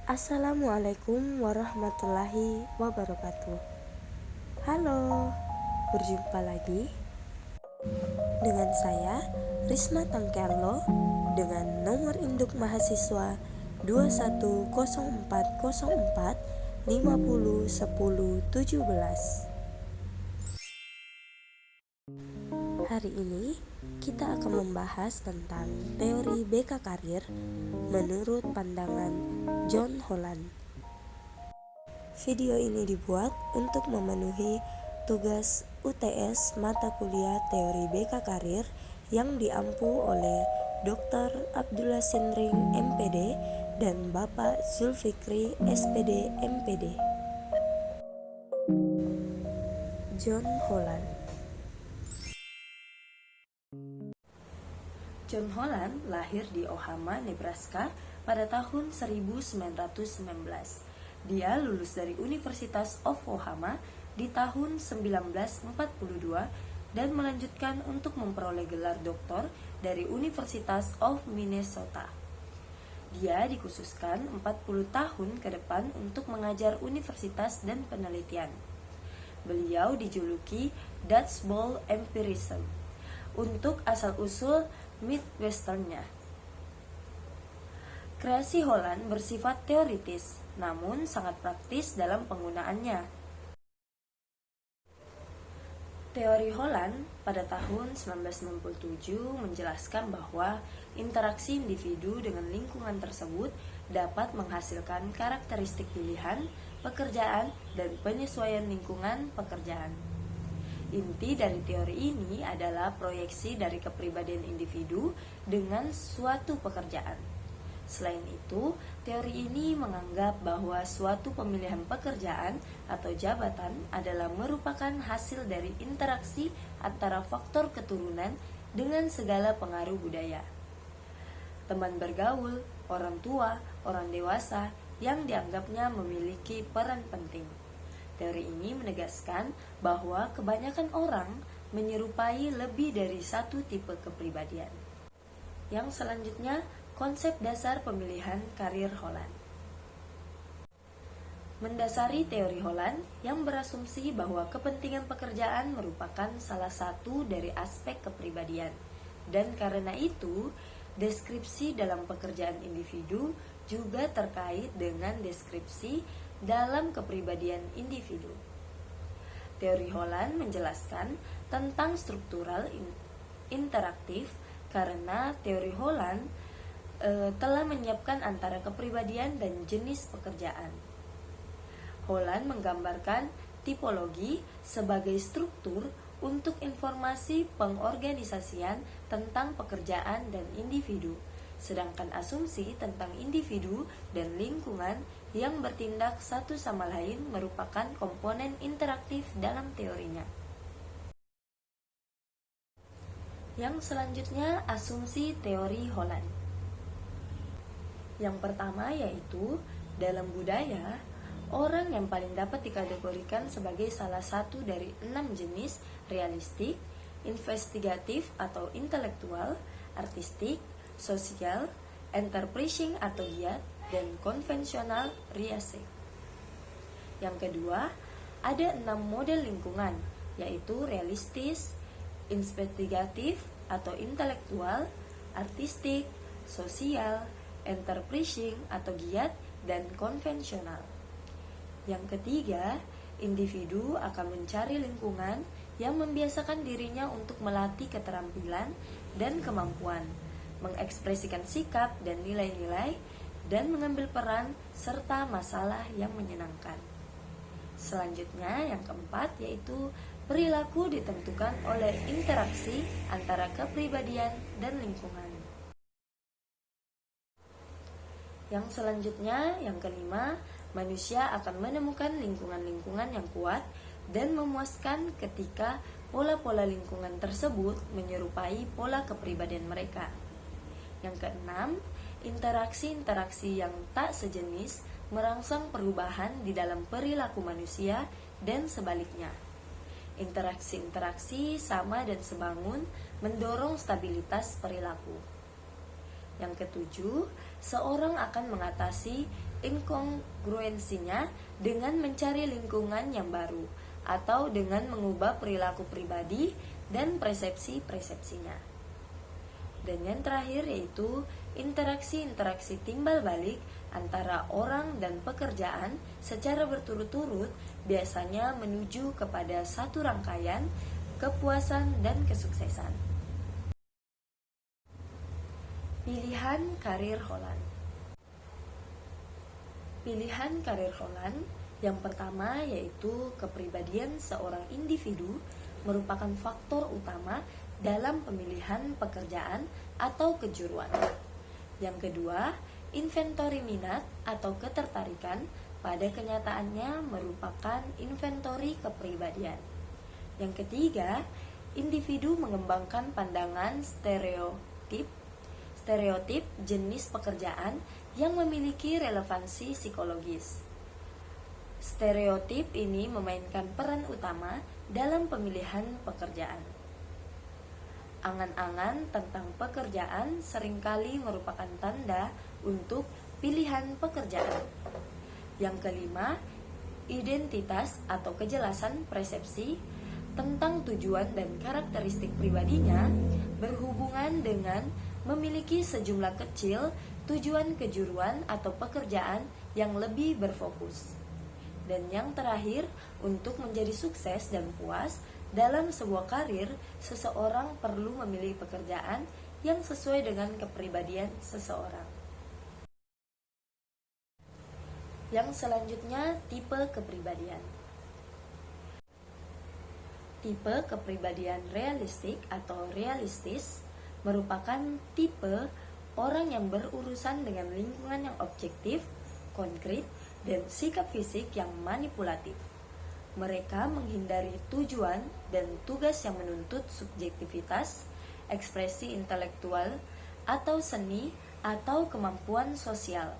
Assalamualaikum warahmatullahi wabarakatuh. Halo, berjumpa lagi dengan saya Risma Tangkerlo dengan nomor induk mahasiswa 210404 50 10 17. Hari ini kita akan membahas tentang teori BK Karir menurut pandangan John Holland. Video ini dibuat untuk memenuhi tugas UTS mata kuliah teori BK Karir yang diampu oleh Dr. Abdullah Sinring MPD dan Bapak Zulfikri SPD MPD. John Holland. John Holland lahir di Omaha, Nebraska pada tahun 1919. Dia lulus dari University of Omaha di tahun 1942 dan melanjutkan untuk memperoleh gelar doktor dari University of Minnesota. Dia dikhususkan 40 tahun ke depan untuk mengajar universitas dan penelitian. Beliau dijuluki Dutch Bowl Empirism untuk asal-usul Midwesternnya. Kreasi Holland bersifat teoritis, namun sangat praktis dalam penggunaannya. Teori Holland pada tahun 1967 menjelaskan bahwa interaksi individu dengan lingkungan tersebut dapat menghasilkan karakteristik pilihan, pekerjaan, dan penyesuaian lingkungan pekerjaan. Inti dari teori ini adalah proyeksi dari kepribadian individu dengan suatu pekerjaan. Selain itu, teori ini menganggap bahwa suatu pemilihan pekerjaan atau jabatan adalah merupakan hasil dari interaksi antara faktor keturunan dengan segala pengaruh budaya. Teman bergaul, orang tua, orang dewasa yang dianggapnya memiliki peran penting. Teori ini menegaskan bahwa kebanyakan orang menyerupai lebih dari satu tipe kepribadian. Yang selanjutnya, konsep dasar pemilihan karir Holland. Mendasari teori Holland yang berasumsi bahwa kepentingan pekerjaan merupakan salah satu dari aspek kepribadian, dan karena itu, deskripsi dalam pekerjaan individu juga terkait dengan deskripsi dalam kepribadian individu. Teori Holland menjelaskan tentang struktural interaktif karena teori Holland telah menyiapkan antara kepribadian dan jenis pekerjaan. Holland menggambarkan tipologi sebagai struktur untuk informasi pengorganisasian tentang pekerjaan dan individu, sedangkan asumsi tentang individu dan lingkungan yang bertindak satu sama lain merupakan komponen interaktif dalam teorinya. Yang selanjutnya, asumsi teori Holland. Yang pertama yaitu, dalam budaya, orang yang paling dapat dikategorikan sebagai salah satu dari 6 jenis realistik, investigatif atau intelektual, artistik, sosial, enterprising atau giat, dan konvensional riase. Yang kedua, ada 6 model lingkungan, yaitu realistis, investigatif atau intelektual, artistik, sosial, enterprising atau giat, dan konvensional. Yang ketiga, individu akan mencari lingkungan yang membiasakan dirinya untuk melatih keterampilan dan kemampuan, mengekspresikan sikap dan nilai-nilai, dan mengambil peran serta masalah yang menyenangkan. Selanjutnya, yang keempat yaitu perilaku ditentukan oleh interaksi antara kepribadian dan lingkungan. Yang selanjutnya, yang kelima, manusia akan menemukan lingkungan-lingkungan yang kuat dan memuaskan ketika pola-pola lingkungan tersebut menyerupai pola kepribadian mereka. Yang keenam, interaksi-interaksi yang tak sejenis merangsang perubahan di dalam perilaku manusia dan sebaliknya. Interaksi-interaksi sama dan sebangun mendorong stabilitas perilaku. Yang ketujuh, seorang akan mengatasi inkongruensinya dengan mencari lingkungan yang baru atau dengan mengubah perilaku pribadi dan persepsi-persepsinya. Dan yang terakhir yaitu interaksi-interaksi timbal balik antara orang dan pekerjaan secara berturut-turut biasanya menuju kepada satu rangkaian kepuasan dan kesuksesan. Pilihan karir Holland. Pilihan karir Holland yang pertama yaitu kepribadian seorang individu merupakan faktor utama dalam pemilihan pekerjaan atau kejuruan. Yang kedua, inventori minat atau ketertarikan pada kenyataannya merupakan inventori kepribadian. Yang ketiga, individu mengembangkan pandangan stereotip jenis pekerjaan yang memiliki relevansi psikologis. Stereotip ini memainkan peran utama dalam pemilihan pekerjaan. Angan-angan tentang pekerjaan seringkali merupakan tanda untuk pilihan pekerjaan. Yang kelima, identitas atau kejelasan persepsi tentang tujuan dan karakteristik pribadinya berhubungan dengan memiliki sejumlah kecil tujuan kejuruan atau pekerjaan yang lebih berfokus. Dan yang terakhir, untuk menjadi sukses dan puas dalam sebuah karir, seseorang perlu memilih pekerjaan yang sesuai dengan kepribadian seseorang. Yang selanjutnya, tipe kepribadian. Tipe kepribadian realistik atau realistis merupakan tipe orang yang berurusan dengan lingkungan yang objektif, konkret, dan sikap fisik yang manipulatif. Mereka menghindari tujuan dan tugas yang menuntut subjektivitas, ekspresi intelektual, atau seni, atau kemampuan sosial.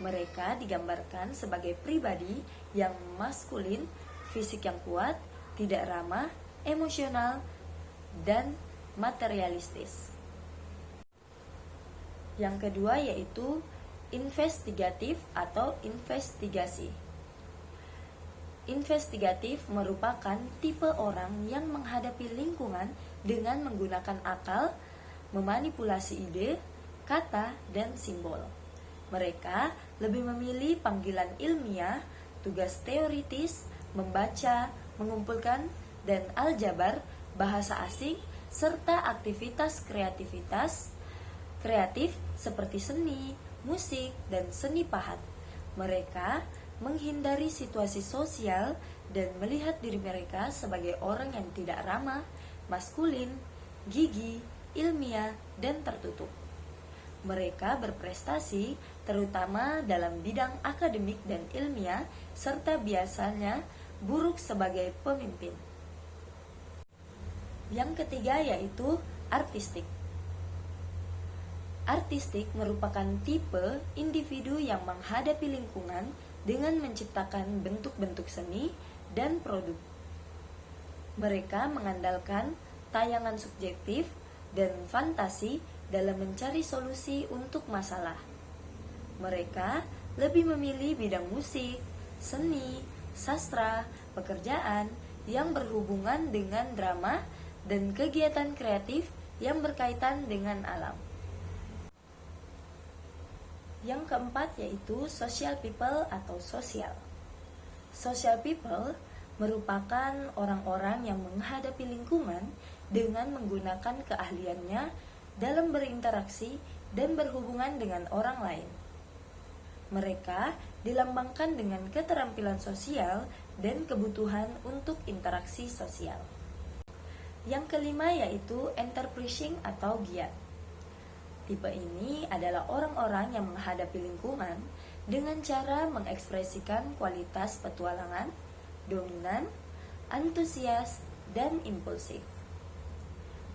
Mereka digambarkan sebagai pribadi yang maskulin, fisik yang kuat, tidak ramah, emosional, dan materialistis. Yang kedua yaitu investigatif atau investigasi. Investigatif merupakan tipe orang yang menghadapi lingkungan dengan menggunakan akal, memanipulasi ide, kata, dan simbol. Mereka lebih memilih panggilan ilmiah, tugas teoritis, membaca, mengumpulkan, dan aljabar, bahasa asing, serta aktivitas kreatif seperti seni, musik, dan seni pahat. Mereka menghindari situasi sosial dan melihat diri mereka sebagai orang yang tidak ramah, maskulin, gigih, ilmiah, dan tertutup. Mereka berprestasi terutama dalam bidang akademik dan ilmiah, serta biasanya buruk sebagai pemimpin. Yang ketiga yaitu artistik. Artistik merupakan tipe individu yang menghadapi lingkungan dengan menciptakan bentuk-bentuk seni dan produk. Mereka mengandalkan tayangan subjektif dan fantasi dalam mencari solusi untuk masalah. Mereka lebih memilih bidang musik, seni, sastra, pekerjaan yang berhubungan dengan drama, dan kegiatan kreatif yang berkaitan dengan alam. Yang keempat yaitu social people atau sosial. Social people merupakan orang-orang yang menghadapi lingkungan dengan menggunakan keahliannya dalam berinteraksi dan berhubungan dengan orang lain. Mereka dilambangkan dengan keterampilan sosial dan kebutuhan untuk interaksi sosial. Yang kelima yaitu enterprising atau giat. Tipe ini adalah orang-orang yang menghadapi lingkungan dengan cara mengekspresikan kualitas petualangan, dominan, antusias, dan impulsif.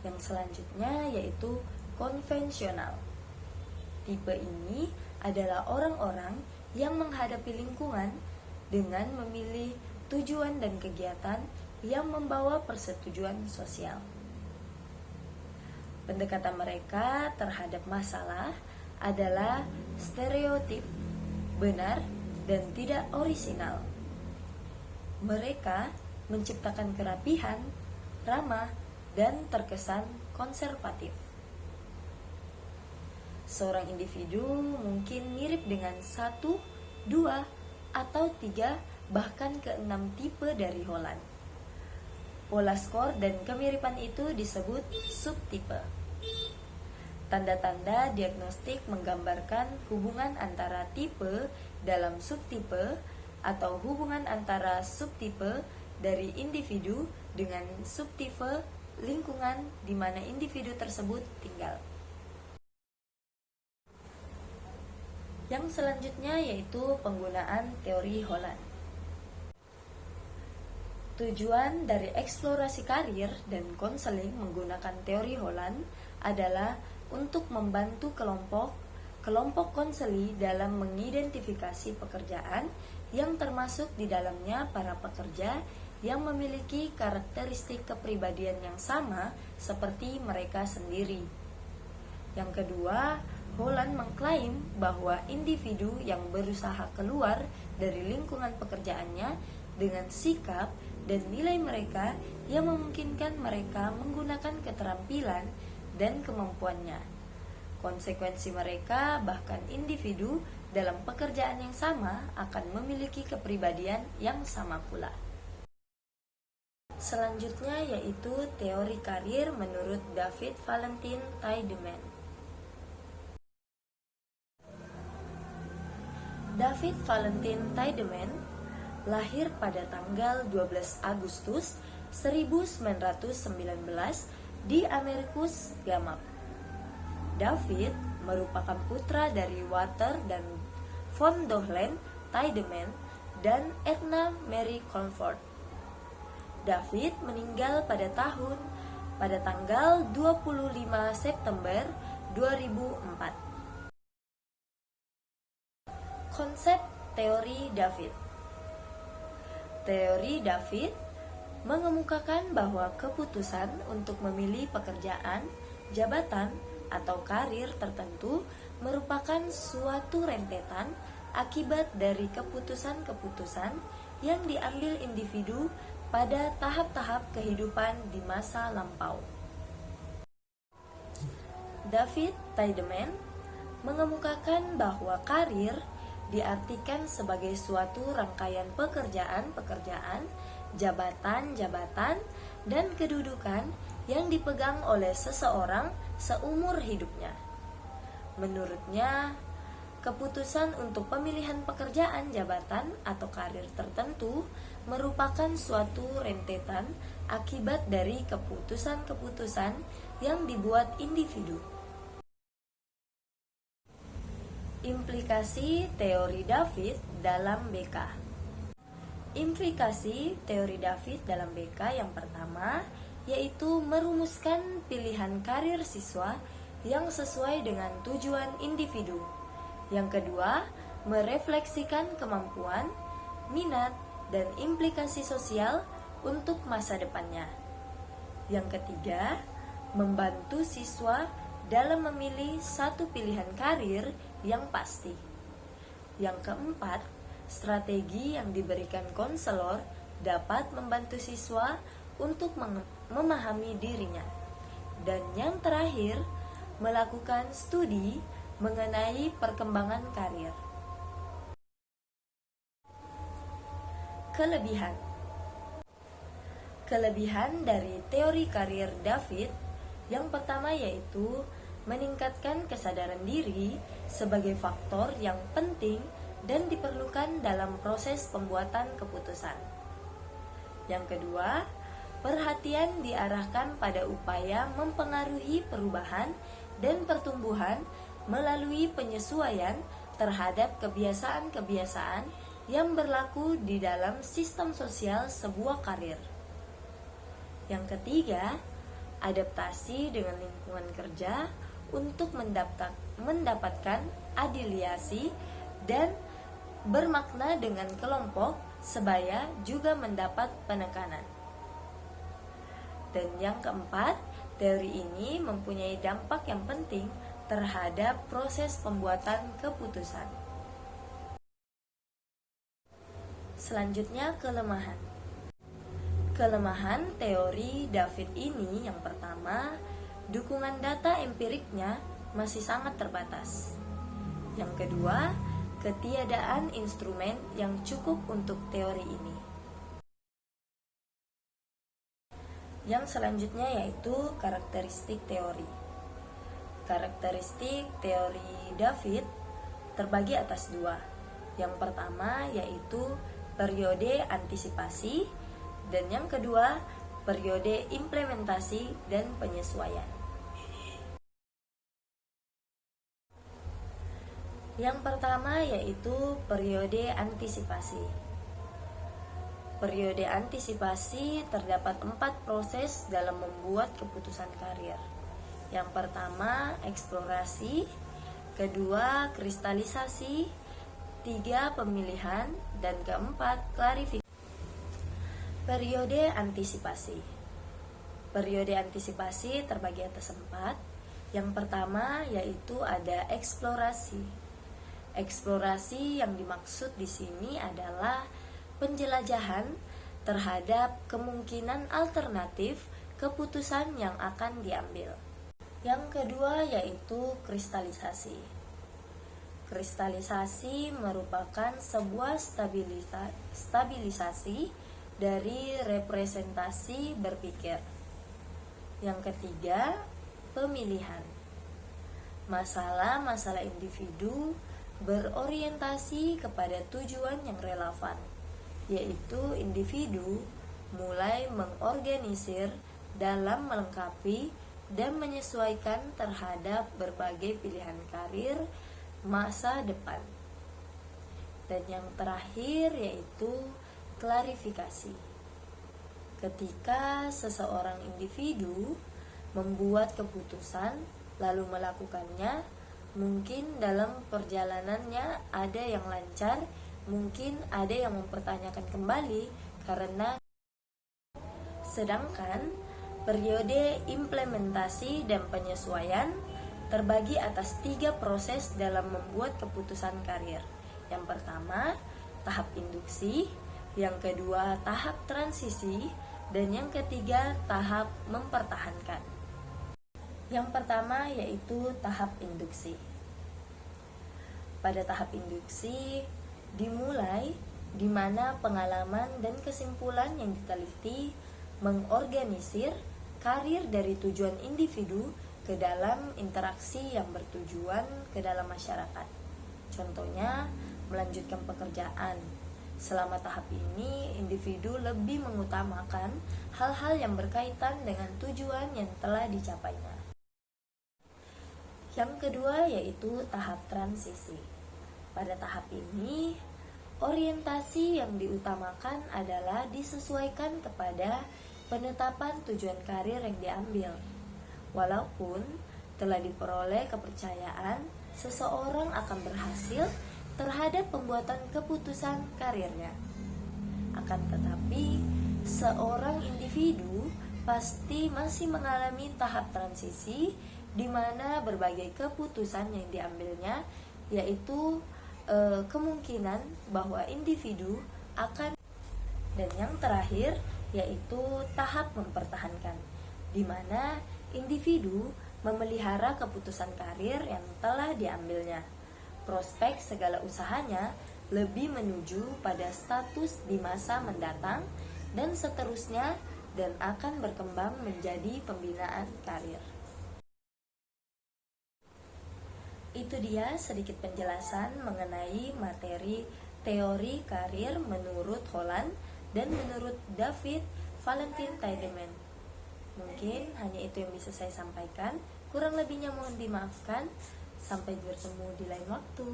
Yang selanjutnya yaitu konvensional. Tipe ini adalah orang-orang yang menghadapi lingkungan dengan memilih tujuan dan kegiatan yang membawa persetujuan sosial. Pendekatan mereka terhadap masalah adalah stereotip, benar, dan tidak orisinal. Mereka menciptakan kerapihan, ramah, dan terkesan konservatif. Seorang individu mungkin mirip dengan 1, 2, atau 3, bahkan ke-6 tipe dari Holland. Pola skor dan kemiripan itu disebut subtipe. Tanda-tanda diagnostik menggambarkan hubungan antara tipe dalam subtipe atau hubungan antara subtipe dari individu dengan subtipe lingkungan di mana individu tersebut tinggal. Yang selanjutnya yaitu penggunaan teori Holland. Tujuan dari eksplorasi karir dan konseling menggunakan teori Holland adalah untuk membantu kelompok konseli dalam mengidentifikasi pekerjaan yang termasuk di dalamnya para pekerja yang memiliki karakteristik kepribadian yang sama seperti mereka sendiri. Yang kedua, Holland mengklaim bahwa individu yang berusaha keluar dari lingkungan pekerjaannya dengan sikap dan nilai mereka yang memungkinkan mereka menggunakan keterampilan dan kemampuannya. Konsekuensi mereka, bahkan individu dalam pekerjaan yang sama akan memiliki kepribadian yang sama pula. Selanjutnya yaitu teori karir menurut David Valentine Tiedemann. David Valentine Tiedemann lahir pada tanggal 12 Agustus 1919 di Amerikus Gamma. David merupakan putra dari Walter dan von Dohlen Tiedemann dan Edna Mary Comfort. David meninggal pada tanggal 25 September 2004. Konsep teori David. Teori David mengemukakan bahwa keputusan untuk memilih pekerjaan, jabatan, atau karir tertentu merupakan suatu rentetan akibat dari keputusan-keputusan yang diambil individu pada tahap-tahap kehidupan di masa lampau. David Tiedemann mengemukakan bahwa karir diartikan sebagai suatu rangkaian pekerjaan-pekerjaan, jabatan-jabatan, dan kedudukan yang dipegang oleh seseorang seumur hidupnya. Menurutnya, keputusan untuk pemilihan pekerjaan, jabatan, atau karir tertentu merupakan suatu rentetan akibat dari keputusan-keputusan yang dibuat individu. Implikasi teori David dalam BK. Implikasi teori David dalam BK yang pertama yaitu merumuskan pilihan karir siswa yang sesuai dengan tujuan individu. Yang kedua, merefleksikan kemampuan, minat, dan implikasi sosial untuk masa depannya. Yang ketiga, membantu siswa dalam memilih satu pilihan karir yang pasti. Yang keempat, strategi yang diberikan konselor dapat membantu siswa untuk memahami dirinya. Dan yang terakhir, melakukan studi mengenai perkembangan karir. Kelebihan dari teori karir David yang pertama yaitu meningkatkan kesadaran diri sebagai faktor yang penting dan diperlukan dalam proses pembuatan keputusan. Yang kedua, perhatian diarahkan pada upaya mempengaruhi perubahan dan pertumbuhan melalui penyesuaian terhadap kebiasaan-kebiasaan yang berlaku di dalam sistem sosial sebuah karir. Yang ketiga, adaptasi dengan lingkungan kerja untuk mendapatkan adiliasi dan bermakna dengan kelompok sebaya juga mendapat penekanan. Dan yang keempat, teori ini mempunyai dampak yang penting terhadap proses pembuatan keputusan. Selanjutnya, kelemahan. Kelemahan teori David ini yang pertama, dukungan data empiriknya masih sangat terbatas. Yang kedua, ketiadaan instrumen yang cukup untuk teori ini. Yang selanjutnya yaitu karakteristik teori. Karakteristik teori David terbagi atas dua. Yang pertama yaitu periode antisipasi, dan yang kedua periode implementasi dan penyesuaian. Yang pertama yaitu periode antisipasi. Periode antisipasi terdapat 4 proses dalam membuat keputusan karir. Yang pertama, eksplorasi, kedua, kristalisasi, 3, pemilihan, dan keempat, klarifikasi. Periode antisipasi. Periode antisipasi terbagi atas 4. Yang pertama yaitu ada eksplorasi. Eksplorasi yang dimaksud di sini adalah penjelajahan terhadap kemungkinan alternatif keputusan yang akan diambil. Yang kedua yaitu kristalisasi. Kristalisasi merupakan sebuah stabilisasi dari representasi berpikir. Yang ketiga, pemilihan. Masalah-masalah individu berorientasi kepada tujuan yang relevan, yaitu individu mulai mengorganisir dalam melengkapi dan menyesuaikan terhadap berbagai pilihan karir masa depan. Dan yang terakhir yaitu klarifikasi. Ketika seseorang individu membuat keputusan lalu melakukannya, mungkin dalam perjalanannya ada yang lancar, mungkin ada yang mempertanyakan kembali karena. Sedangkan periode implementasi dan penyesuaian terbagi atas 3 proses dalam membuat keputusan karir. Yang pertama, tahap induksi, yang kedua, tahap transisi, dan yang ketiga, tahap mempertahankan. Yang pertama yaitu tahap induksi. Pada tahap induksi dimulai di mana pengalaman dan kesimpulan yang diteliti mengorganisir karir dari tujuan individu ke dalam interaksi yang bertujuan ke dalam masyarakat. Contohnya, melanjutkan pekerjaan. Selama tahap ini, individu lebih mengutamakan hal-hal yang berkaitan dengan tujuan yang telah dicapainya. Yang kedua yaitu tahap transisi. Pada tahap ini, orientasi yang diutamakan adalah disesuaikan kepada penetapan tujuan karir yang diambil. Walaupun telah diperoleh kepercayaan, seseorang akan berhasil terhadap pembuatan keputusan karirnya. Akan tetapi, seorang individu pasti masih mengalami tahap transisi di mana berbagai keputusan yang diambilnya, yaitu kemungkinan bahwa individu akan. Dan yang terakhir yaitu tahap mempertahankan, di mana individu memelihara keputusan karir yang telah diambilnya. Prospek segala usahanya lebih menuju pada status di masa mendatang dan seterusnya, dan akan berkembang menjadi pembinaan karir. Itu dia sedikit penjelasan mengenai materi teori karir menurut Holland dan menurut David Valentine Tiedemann. Mungkin hanya itu yang bisa saya sampaikan. Kurang lebihnya mohon dimaafkan. Sampai bertemu di lain waktu.